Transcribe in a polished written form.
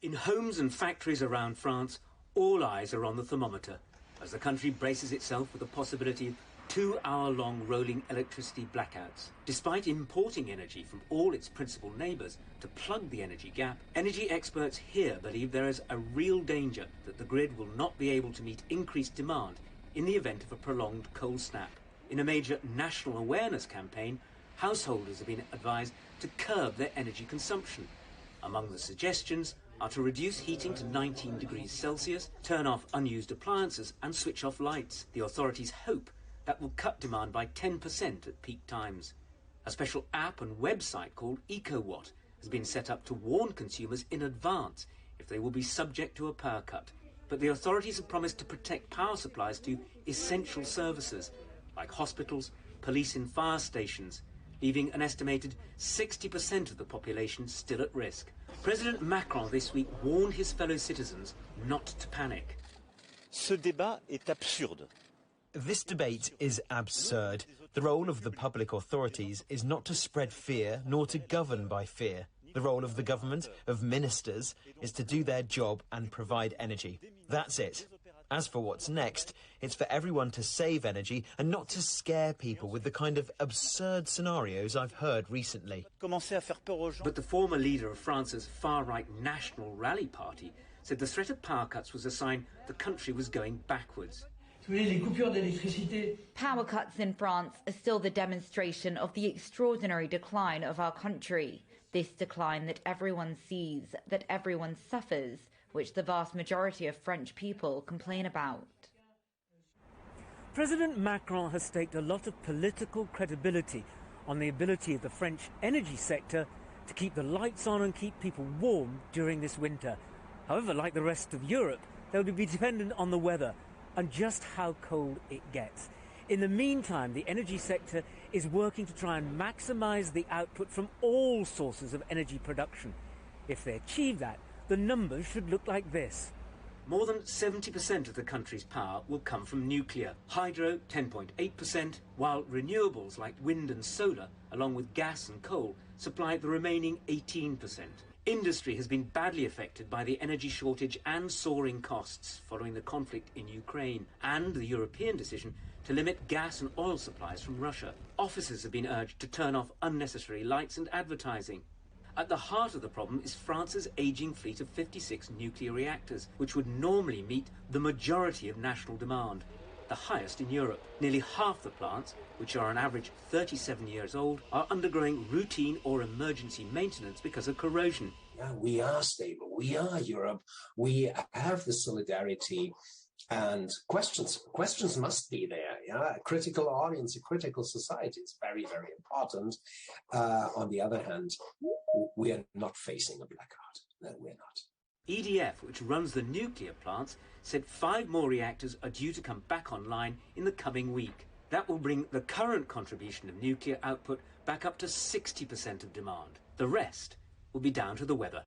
In homes and factories around France, all eyes are on the thermometer as the country braces itself with the possibility of 2-hour-long rolling electricity blackouts. Despite importing energy from all its principal neighbours to plug the energy gap, energy experts here believe there is a real danger that the grid will not be able to meet increased demand in the event of a prolonged cold snap. In a major national awareness campaign, householders have been advised to curb their energy consumption. Among the suggestions are to reduce heating to 19 degrees Celsius, turn off unused appliances and switch off lights. The authorities hope that will cut demand by 10% at peak times. A special app and website called EcoWatt has been set up to warn consumers in advance if they will be subject to a power cut. But the authorities have promised to protect power supplies to essential services like hospitals, police and fire stations, leaving an estimated 60% of the population still at risk. President Macron this week warned his fellow citizens not to panic. Ce débat est absurde. This debate is absurd. The role of the public authorities is not to spread fear nor to govern by fear. The role of the government, of ministers, is to do their job and provide energy. That's it. As for what's next, it's for everyone to save energy and not to scare people with the kind of absurd scenarios I've heard recently. But the former leader of France's far-right National Rally Party said the threat of power cuts was a sign the country was going backwards. Power cuts in France are still the demonstration of the extraordinary decline of our country. This decline that everyone sees, that everyone suffers, which the vast majority of French people complain about. President Macron has staked a lot of political credibility on the ability of the French energy sector to keep the lights on and keep people warm during this winter. However, like the rest of Europe, they'll be dependent on the weather and just how cold it gets. In the meantime, the energy sector is working to try and maximise the output from all sources of energy production. If they achieve that, the numbers should look like this. More than 70% of the country's power will come from nuclear, hydro 10.8%, while renewables like wind and solar, along with gas and coal, supply the remaining 18%. Industry has been badly affected by the energy shortage and soaring costs following the conflict in Ukraine and the European decision to limit gas and oil supplies from Russia. Officers have been urged to turn off unnecessary lights and advertising. At the heart of the problem is France's ageing fleet of 56 nuclear reactors, which would normally meet the majority of national demand, the highest in Europe. Nearly half the plants, which are on average 37 years old, are undergoing routine or emergency maintenance because of corrosion. Yeah, we are stable. We are Europe. We have the solidarity. And questions must be there. Yeah, a critical audience, a critical society is very, very important. On the other hand, we are not facing a blackout. No, we're not. EDF, which runs the nuclear plants, said 5 more reactors are due to come back online in the coming week. That will bring the current contribution of nuclear output back up to 60% of demand. The rest will be down to the weather.